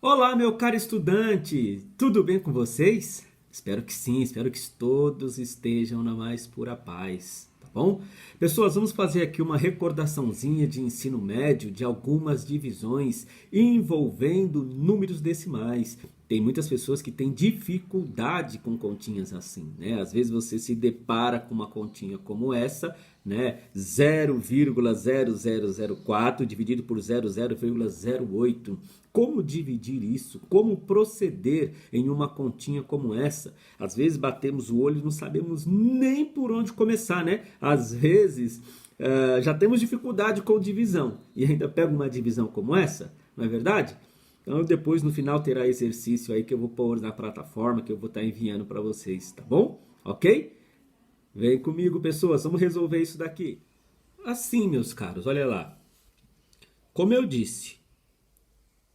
Olá, meu caro estudante! Tudo bem com vocês? Espero que sim, espero que todos estejam na mais pura paz, tá bom? Pessoas, vamos fazer aqui uma recordaçãozinha de ensino médio de algumas divisões envolvendo números decimais. Tem muitas pessoas que têm dificuldade com continhas assim, né? Às vezes você se depara com uma continha como essa, né? 0,0004 dividido por 00,08. Como dividir isso? Como proceder em uma continha como essa? Às vezes batemos o olho e não sabemos nem por onde começar, né? Às vezes já temos dificuldade com divisão e ainda pega uma divisão como essa, não é verdade? Então depois no final terá exercício aí que eu vou pôr na plataforma, que eu vou estar enviando para vocês, tá bom? Ok? Vem comigo, pessoas, vamos resolver isso daqui. Assim, meus caros, olha lá. Como eu disse,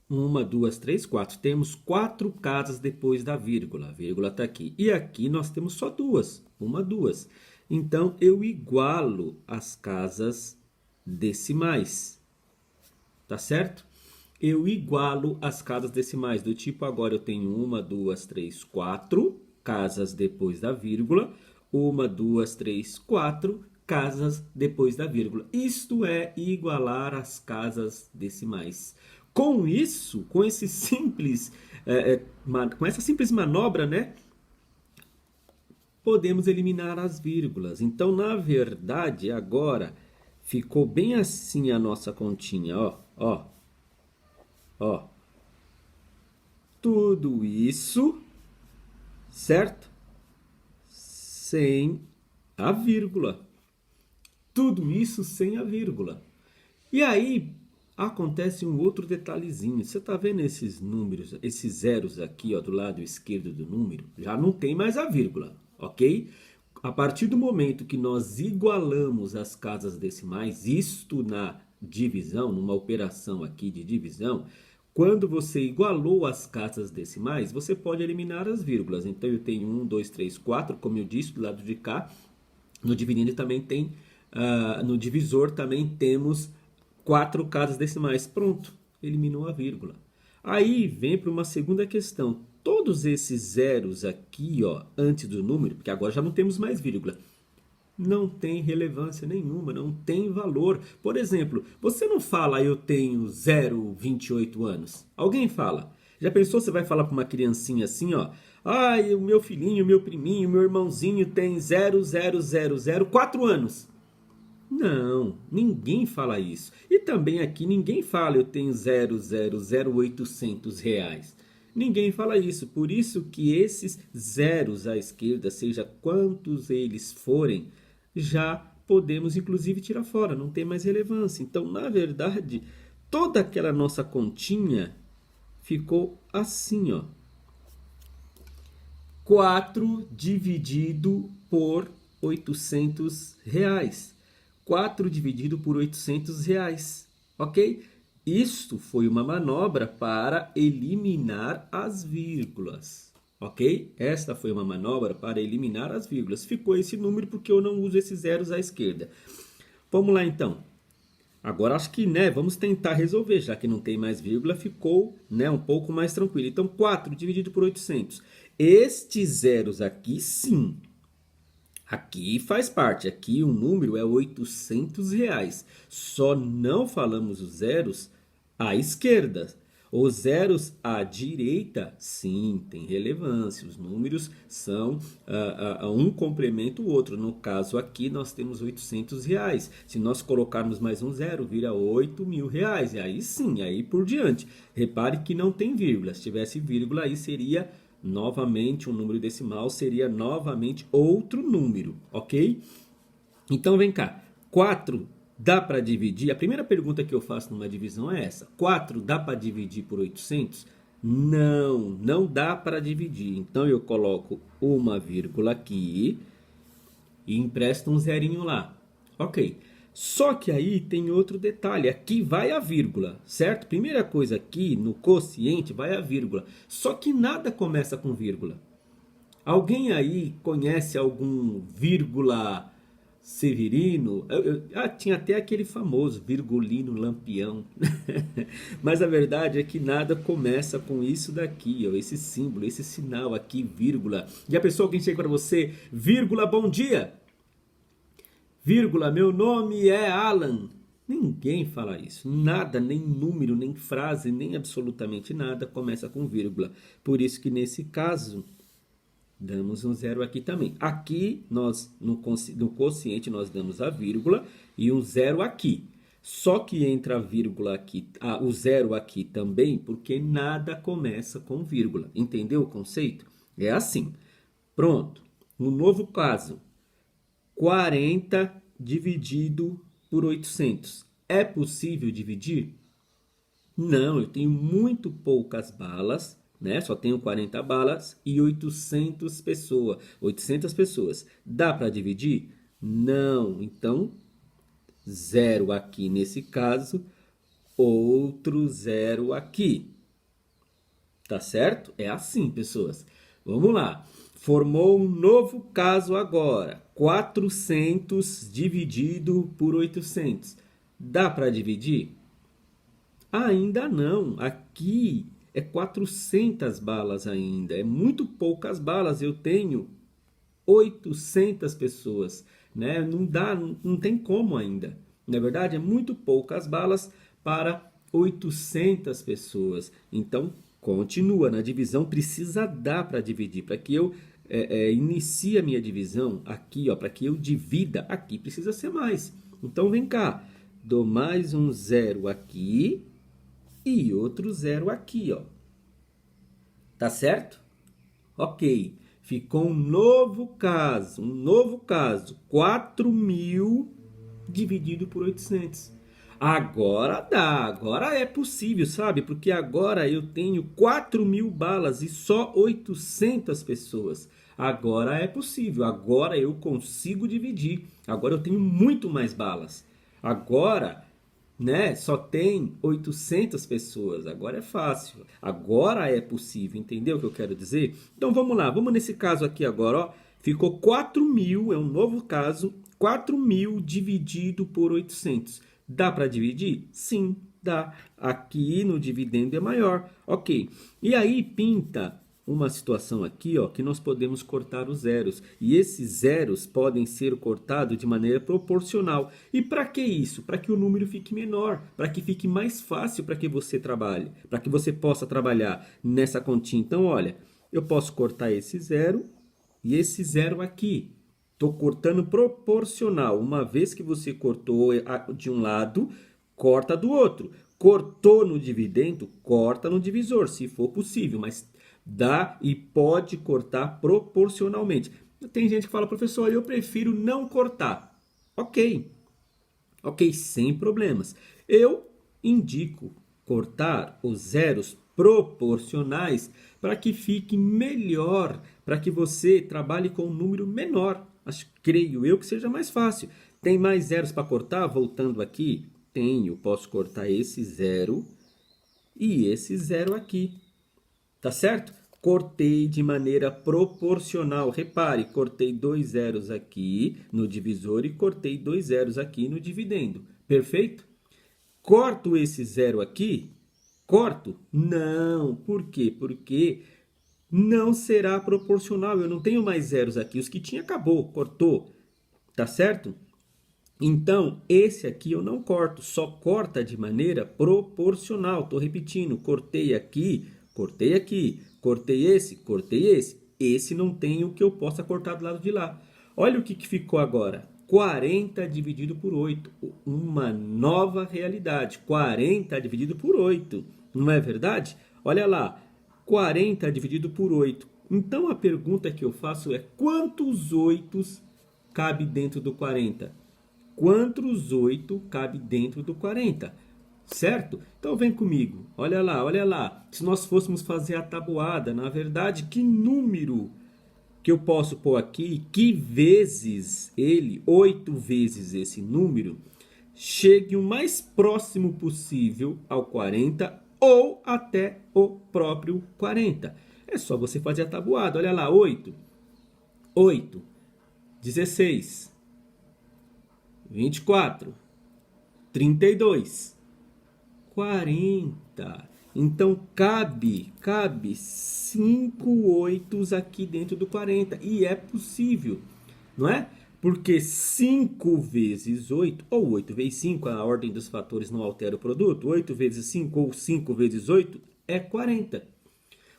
uma, duas, três, quatro. Temos quatro casas depois da vírgula. A vírgula está aqui. E aqui nós temos só duas. Uma, duas. Então eu igualo as casas decimais. Tá certo? Eu igualo as casas decimais. Do tipo, agora eu tenho uma, duas, três, quatro casas depois da vírgula. Uma, duas, três, quatro casas depois da vírgula. Isto é igualar as casas decimais. Com isso, com esse simples, com essa simples manobra, né, podemos eliminar as vírgulas. Então, na verdade, agora ficou bem assim a nossa continha, ó. Tudo isso, certo? Sem a vírgula. Tudo isso sem a vírgula. E aí acontece um outro detalhezinho. Você está vendo esses números, esses zeros aqui, ó, do lado esquerdo do número? Já não tem mais a vírgula, ok? A partir do momento que nós igualamos as casas decimais, isto na divisão, numa operação aqui de divisão, quando você igualou as casas decimais, você pode eliminar as vírgulas. Então eu tenho 1, 2, 3, 4, como eu disse, do lado de cá. No dividindo também tem, no divisor também temos quatro casas decimais. Pronto, eliminou a vírgula. Aí vem para uma segunda questão. Todos esses zeros aqui, ó, antes do número, porque agora já não temos mais vírgula, não tem relevância nenhuma, não tem valor. Por exemplo, você não fala eu tenho 0,28 anos. Alguém fala. Já pensou, você vai falar para uma criancinha assim, ó. Ai, o meu filhinho, meu priminho, meu irmãozinho tem 0,0004 anos. Não, ninguém fala isso. E também aqui ninguém fala eu tenho 0,00800 reais. Ninguém fala isso. Por isso que esses zeros à esquerda, seja quantos eles forem, já podemos inclusive tirar fora. Não tem mais relevância. Então, na verdade, toda aquela nossa continha ficou assim, ó. 4 dividido por 800 reais. 4 dividido por 800 reais, ok? Isto foi uma manobra para eliminar as vírgulas, ok? Esta foi uma manobra para eliminar as vírgulas. Ficou esse número porque eu não uso esses zeros à esquerda. Vamos lá então. Agora acho que, né, vamos tentar resolver, já que não tem mais vírgula, ficou, né, um pouco mais tranquilo. Então 4 dividido por 800. Estes zeros aqui, sim. Aqui faz parte, aqui o número é 800 reais. Só não falamos os zeros à esquerda. Os zeros à direita, sim, tem relevância. Os números são um complementa o outro. No caso aqui nós temos 800 reais. Se nós colocarmos mais um zero, vira 8.000 reais. E aí sim, aí por diante. Repare que não tem vírgula. Se tivesse vírgula aí seria novamente um número decimal, seria novamente outro número, ok? Então vem cá, 4 dá para dividir? A primeira pergunta que eu faço numa divisão é essa: 4 dá para dividir por 800? Não, não dá para dividir. Então eu coloco uma vírgula aqui e empresto um zerinho lá, ok? Só que aí tem outro detalhe, aqui vai a vírgula, certo? Primeira coisa aqui no quociente vai a vírgula, só que nada começa com vírgula. Alguém aí conhece algum vírgula Severino. Tinha até aquele famoso Virgulino Lampião. Mas a verdade é que nada começa com isso daqui, ó, esse símbolo, esse sinal aqui, vírgula. E a pessoa que chega para você, vírgula, bom dia. Vírgula, meu nome é Alan. Ninguém fala isso. Nada, nem número, nem frase, nem absolutamente nada começa com vírgula. Por isso que nesse caso, damos um zero aqui também. Aqui, nós no quociente, nós damos a vírgula e um zero aqui. Só que entra a vírgula aqui, o zero aqui também, porque nada começa com vírgula. Entendeu o conceito? É assim. Pronto. No novo caso, 40 dividido por 800. É possível dividir? Não, eu tenho muito poucas balas, né? Só tenho 40 balas e 800 pessoas. Dá para dividir? Não. Então, zero aqui nesse caso, outro zero aqui. Tá certo? É assim, pessoas. Vamos lá. Formou um novo caso agora. 400 dividido por 800. Dá para dividir? Ainda não. Aqui é 400 balas ainda. É muito poucas balas. Eu tenho 800 pessoas. Né? Não dá, não tem como ainda. Na verdade, é muito poucas balas para 800 pessoas. Então, continua. Na divisão precisa dar para dividir. Para que eu inicie a minha divisão aqui, para que eu divida, aqui precisa ser mais. Então, vem cá. Dou mais um zero aqui e outro zero aqui, ó. Tá certo? Ok. Ficou um novo caso. 4.000 dividido por 800. Agora dá, agora é possível, sabe? Porque agora eu tenho 4.000 balas e só 800 pessoas. Agora é possível, agora eu consigo dividir. Agora eu tenho muito mais balas. Agora, né, só tem 800 pessoas. Agora é fácil. Agora é possível, entendeu o que eu quero dizer? Então vamos lá, vamos nesse caso aqui agora, ó. Ficou 4.000, é um novo caso, 4.000 dividido por 800. Dá para dividir? Sim, dá. Aqui no dividendo é maior. Ok. E aí pinta uma situação aqui, ó, que nós podemos cortar os zeros. E esses zeros podem ser cortados de maneira proporcional. E para que isso? Para que o número fique menor, para que fique mais fácil para que você trabalhe, para que você possa trabalhar nessa continha. Então, olha, eu posso cortar esse zero e esse zero aqui. Estou cortando proporcional. Uma vez que você cortou de um lado, corta do outro. Cortou no dividendo, corta no divisor, se for possível. Mas dá e pode cortar proporcionalmente. Tem gente que fala, professor, eu prefiro não cortar. Ok. Ok, sem problemas. Eu indico cortar os zeros proporcionais para que fique melhor, para que você trabalhe com um número menor. Creio eu que seja mais fácil. Tem mais zeros para cortar? Voltando aqui, tenho. Posso cortar esse zero e esse zero aqui. Tá certo? Cortei de maneira proporcional. Repare, cortei 2 zeros aqui no divisor e cortei 2 zeros aqui no dividendo. Perfeito? Corto esse zero aqui? Corto? Não. Por quê? Porque não será proporcional. Eu não tenho mais zeros aqui. Os que tinha acabou, cortou. Tá certo? Então, esse aqui eu não corto. Só corta de maneira proporcional. Estou repetindo. Cortei aqui, cortei aqui. Cortei esse, cortei esse. Esse não tem o que eu possa cortar do lado de lá. Olha o que ficou agora. 40 dividido por 8. Uma nova realidade. 40 dividido por 8. Não é verdade? Olha lá. 40 dividido por 8. Então a pergunta que eu faço é: quantos 8 cabe dentro do 40? Quantos 8 cabe dentro do 40? Certo? Então vem comigo. Olha lá, olha lá. Se nós fôssemos fazer a tabuada, na verdade, que número que eu posso pôr aqui, que vezes ele, 8 vezes esse número, chegue o mais próximo possível ao 40 ou até o próprio 40. É só você fazer a tabuada. Olha lá, 8, 8, 16, 24, 32, 40. Então, cabe 5 oitos aqui dentro do 40. E é possível, não é? Porque 5 vezes 8, ou 8 vezes 5, a ordem dos fatores não altera o produto. 8 vezes 5 ou 5 vezes 8 é 40.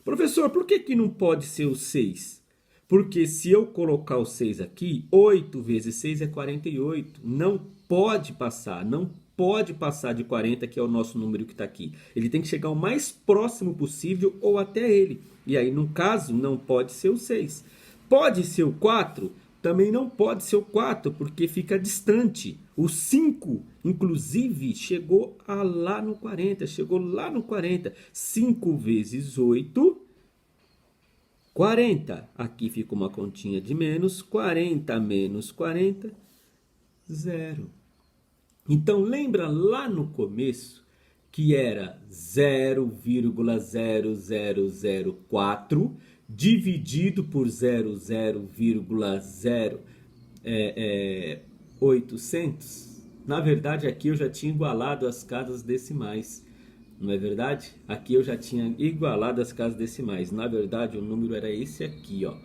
Professor, por que não pode ser o 6? Porque se eu colocar o 6 aqui, 8 vezes 6 é 48. Não pode passar, não pode passar de 40, que é o nosso número que está aqui. Ele tem que chegar o mais próximo possível ou até ele. E aí, no caso, não pode ser o 6. Pode ser o 4? Também não pode ser o 4, porque fica distante. O 5, inclusive, chegou lá no 40. Chegou lá no 40. 5 vezes 8, 40. Aqui fica uma continha de menos. 40 menos 40, 0. Então, lembra lá no começo que era 0,0004 dividido por 0,0,800? Na verdade, aqui eu já tinha igualado as casas decimais. Não é verdade? Aqui eu já tinha igualado as casas decimais. Na verdade, o número era esse aqui, ó.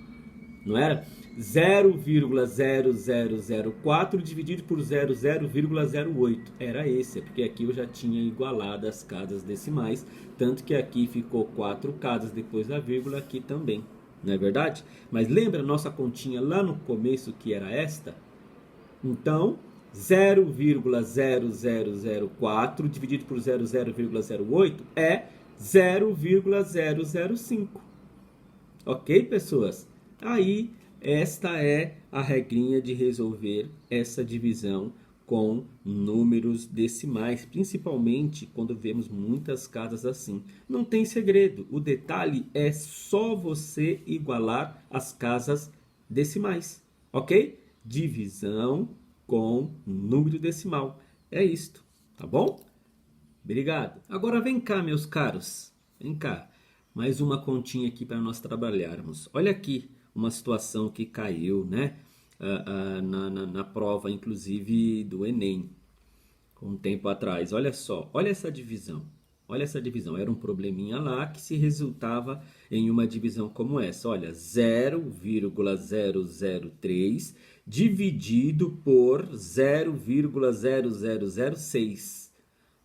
Não era? 0,0004 dividido por 00,08. Era esse, porque aqui eu já tinha igualado as casas decimais. Tanto que aqui ficou 4 casas depois da vírgula, aqui também. Não é verdade? Mas lembra a nossa continha lá no começo que era esta? Então, 0,0004 dividido por 00,08 é 0,005. Ok, pessoas? Aí, esta é a regrinha de resolver essa divisão com números decimais, principalmente quando vemos muitas casas assim. Não tem segredo, o detalhe é só você igualar as casas decimais, ok? Divisão com número decimal. É isto, tá bom? Obrigado. Agora vem cá, meus caros. Vem cá. Mais uma continha aqui para nós trabalharmos. Olha aqui uma situação que caiu, né? Na prova, inclusive, do Enem, um tempo atrás. Olha só, olha essa divisão. Olha essa divisão. Era um probleminha lá que se resultava em uma divisão como essa. Olha, 0,003 dividido por 0,0006.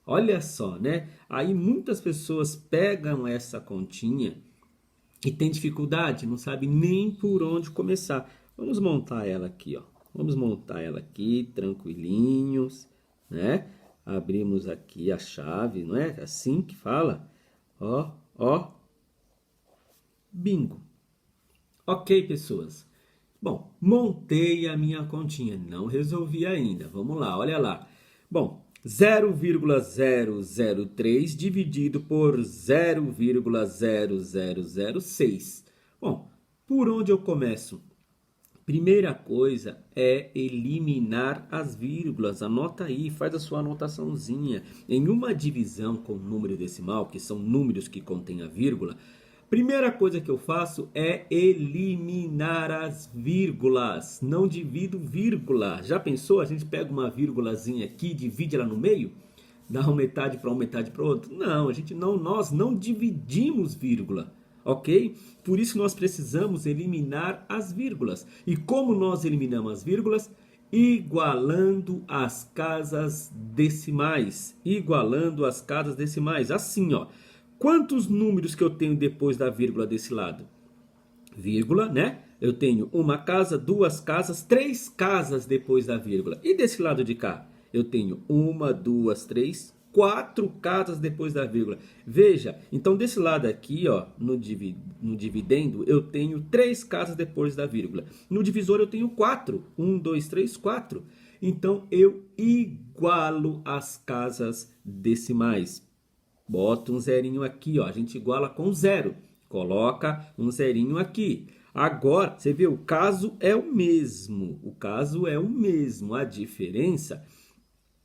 Olha só, né? Aí muitas pessoas pegam essa continha e tem dificuldade, não sabe nem por onde começar. Vamos montar ela aqui, ó. Vamos montar ela aqui, tranquilinhos, né? Abrimos aqui a chave, não é? Assim que fala. Ó, ó. Bingo. Ok, pessoas. Bom, montei a minha continha. Não resolvi ainda. Vamos lá, olha lá. Bom, 0,003 dividido por 0,0006. Bom, por onde eu começo? Primeira coisa é eliminar as vírgulas. Anota aí, faz a sua anotaçãozinha. Em uma divisão com número decimal, que são números que contêm a vírgula, primeira coisa que eu faço é eliminar as vírgulas. Não divido vírgula. Já pensou? A gente pega uma vírgulazinha aqui, divide ela no meio, dá uma metade para um, metade para o outro? Não, nós não dividimos vírgula. Ok? Por isso nós precisamos eliminar as vírgulas. E como nós eliminamos as vírgulas? Igualando as casas decimais. Igualando as casas decimais. Assim, ó. Quantos números que eu tenho depois da vírgula desse lado? Vírgula, né? Eu tenho uma casa, duas casas, três casas depois da vírgula. E desse lado de cá? Eu tenho uma, duas, três, 4 casas depois da vírgula. Veja, então desse lado aqui, ó, no dividendo, eu tenho 3 casas depois da vírgula. No divisor eu tenho 4. 1, 2, 3, 4. Então eu igualo as casas decimais. Bota um zerinho aqui, ó. A gente iguala com 0. Coloca um zerinho aqui. Agora, você vê, o caso é o mesmo. O caso é o mesmo. A diferença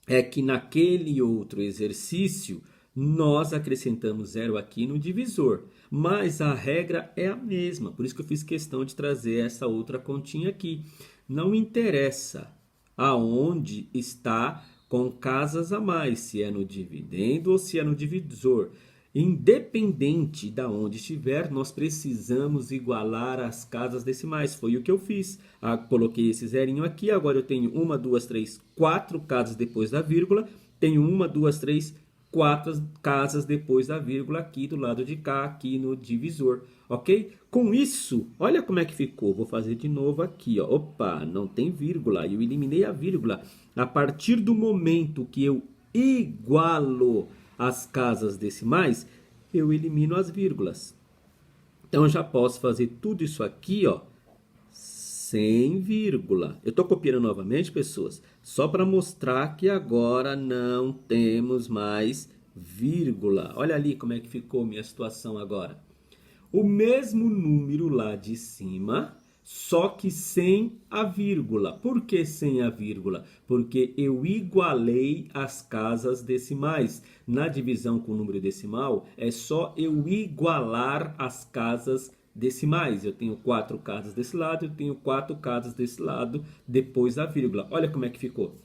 é que naquele outro exercício, nós acrescentamos 0 aqui no divisor. Mas a regra é a mesma. Por isso que eu fiz questão de trazer essa outra continha aqui. Não interessa aonde está com casas a mais, se é no dividendo ou se é no divisor. Independente de onde estiver, nós precisamos igualar as casas decimais. Foi o que eu fiz. Coloquei esse zerinho aqui, agora eu tenho 1, 2, 3, 4 casas depois da vírgula. Tenho 1, 2, 3, 4 casas depois da vírgula aqui do lado de cá, aqui no divisor, ok? Com isso, olha como é que ficou. Vou fazer de novo aqui, ó. Opa, não tem vírgula. Eu eliminei a vírgula. A partir do momento que eu igualo as casas decimais, eu elimino as vírgulas. Então, eu já posso fazer tudo isso aqui, ó, sem vírgula. Eu estou copiando novamente, pessoas, só para mostrar que agora não temos mais vírgula. Olha ali como é que ficou minha situação agora. O mesmo número lá de cima, só que sem a vírgula. Por que sem a vírgula? Porque eu igualei as casas decimais. Na divisão com número decimal, é só eu igualar as casas decimais. Eu tenho 4 casas desse lado, eu tenho 4 casas desse lado, depois da vírgula. Olha como é que ficou.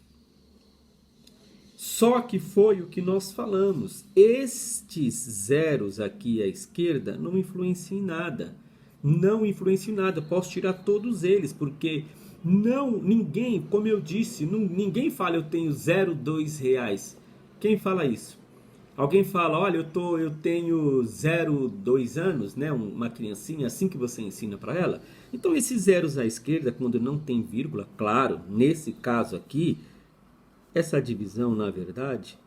Só que foi o que nós falamos. Estes zeros aqui à esquerda não influenciam em nada. Não influenciam em nada. Posso tirar todos eles, porque ninguém, como eu disse, ninguém fala eu tenho 0,2 reais. Quem fala isso? Alguém fala, olha, eu tenho 0,2 anos, né? Uma criancinha, assim que você ensina para ela. Então, esses zeros à esquerda, quando não tem vírgula, claro, nesse caso aqui, essa divisão, na verdade,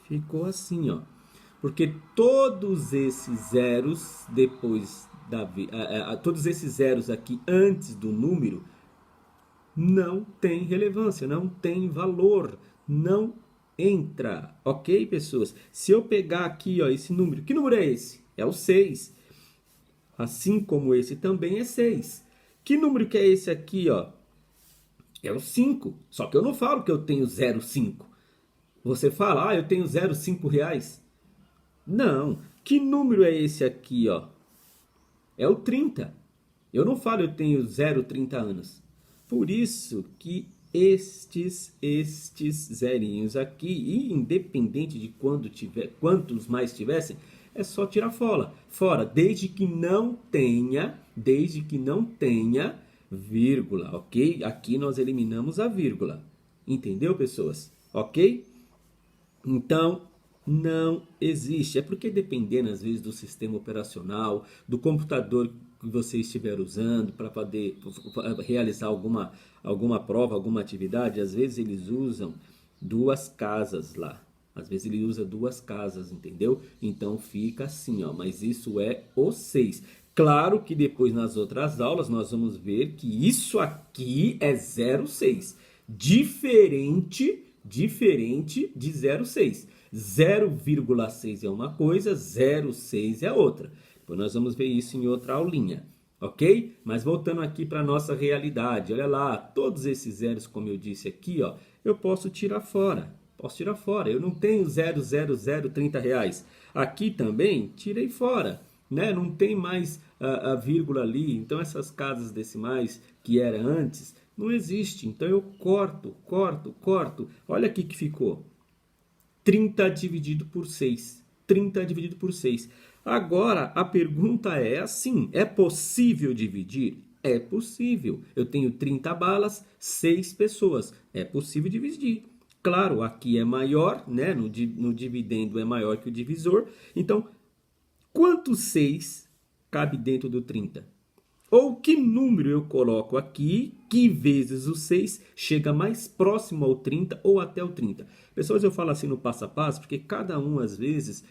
ficou assim, ó. Porque todos esses zeros depois todos esses zeros aqui antes do número não tem relevância, não tem valor, não entra, ok, pessoas? Se eu pegar aqui, ó, esse número, que número é esse? É o 6. Assim como esse também é 6. Que número que é esse aqui, ó? É o 5. Só que eu não falo que eu tenho 0,5. Você fala, eu tenho 0,5 reais. Não. Que número é esse aqui, ó? É o 30. Eu não falo eu tenho 0,30 anos. Por isso que estes zerinhos aqui, independente de quantos mais tivessem, é só tirar fora, desde que não tenha vírgula, ok? Aqui nós eliminamos a vírgula. Entendeu, pessoas? Ok? Então, não existe. É porque dependendo, às vezes, do sistema operacional, do computador que você estiver usando para poder realizar alguma prova, alguma atividade, às vezes eles usam 2 casas lá. Às vezes ele usa 2 casas, entendeu? Então fica assim, ó. Mas isso é o 6. Claro que depois nas outras aulas nós vamos ver que isso aqui é 0,6. Diferente de 0,6. 0,6 é uma coisa, 0,6 é outra. Depois nós vamos ver isso em outra aulinha, ok? Mas voltando aqui para a nossa realidade, olha lá, todos esses zeros, como eu disse aqui, ó, eu posso tirar fora. Eu não tenho 0,30 reais. Aqui também, tirei fora, né? Não tem mais a vírgula ali. Então, essas casas decimais que era antes, não existe. Então, eu corto. Olha aqui que ficou. 30 dividido por 6. 30 dividido por 6. Agora, a pergunta é assim, é possível dividir? É possível. Eu tenho 30 balas, 6 pessoas. É possível dividir. Claro, aqui é maior, né? No dividendo é maior que o divisor. Então, quantos 6 cabe dentro do 30? Ou que número eu coloco aqui, que vezes o 6 chega mais próximo ao 30 ou até o 30? Pessoas, eu falo assim no passo a passo, porque cada um, às vezes,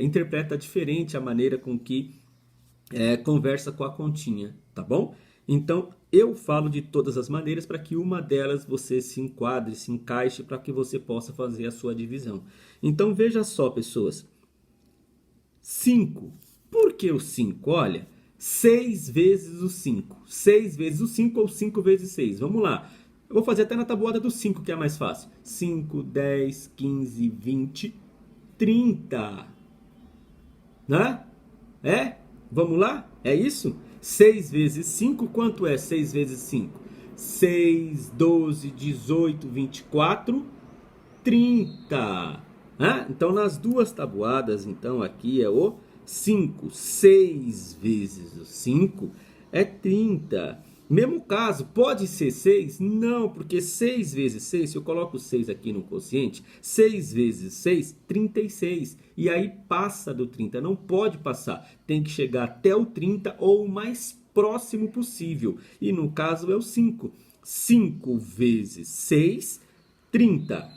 interpreta diferente a maneira com que conversa com a continha, tá bom? Então, eu falo de todas as maneiras para que uma delas você se enquadre, se encaixe, para que você possa fazer a sua divisão. Então, veja só, pessoas. 5. Por que o 5? Olha, 6 vezes o 5. 6 vezes o 5 ou 5 vezes 6. Vamos lá. Eu vou fazer até na tabuada do 5, que é mais fácil. 5, 10, 15, 20, 30. Né? Vamos lá? É isso? 6 vezes 5, quanto é 6 vezes 5? 6, 12, 18, 24, 30. Então, nas duas tabuadas, então, aqui é o 5. 6 vezes o 5 é 30. Mesmo caso, pode ser 6? Não, porque 6 vezes 6, se eu coloco 6 aqui no quociente, 6 vezes 6, 36. E aí passa do 30, não pode passar. Tem que chegar até o 30 ou o mais próximo possível. E no caso é o 5. 5 vezes 6, 30.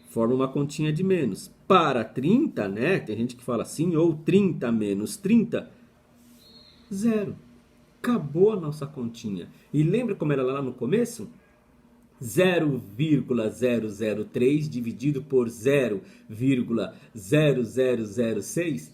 Forma uma continha de menos. Para 30, né? Tem gente que fala assim, ou 30 menos 30, 0. Acabou a nossa continha. E lembra como era lá no começo? 0,003 dividido por 0,0006.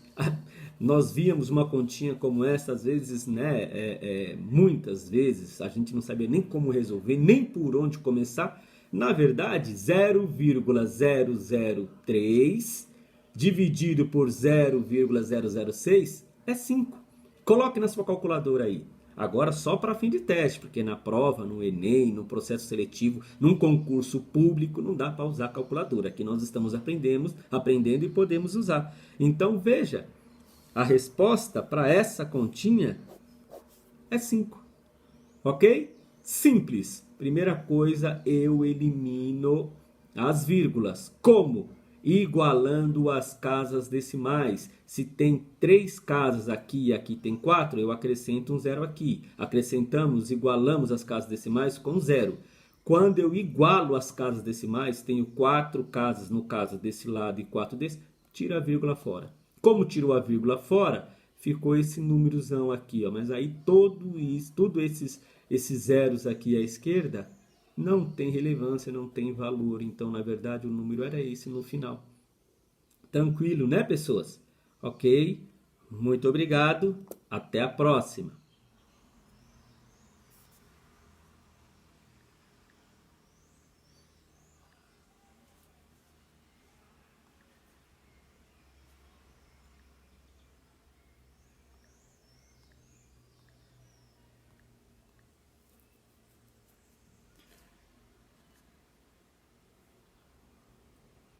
Nós víamos uma continha como essa, às vezes, né? Muitas vezes, a gente não sabia nem como resolver, nem por onde começar. Na verdade, 0,003 dividido por 0,006 é 5. Coloque na sua calculadora aí. Agora só para fim de teste, porque na prova, no Enem, no processo seletivo, num concurso público, não dá para usar calculadora. Aqui nós estamos aprendendo e podemos usar. Então veja, a resposta para essa continha é 5. Ok? Simples. Primeira coisa, eu elimino as vírgulas. Como? Igualando as casas decimais. Se tem 3 casas aqui e aqui tem 4, eu acrescento um 0 aqui. Acrescentamos, igualamos as casas decimais com 0. Quando eu igualo as casas decimais, tenho 4 casas no caso desse lado e 4 desse, tira a vírgula fora. Como tirou a vírgula fora, ficou esse númerozão aqui, ó. Mas aí tudo esses zeros aqui à esquerda não tem relevância, não tem valor. Então, na verdade, o número era esse no final. Tranquilo, né, pessoas? Ok? Muito obrigado. Até a próxima.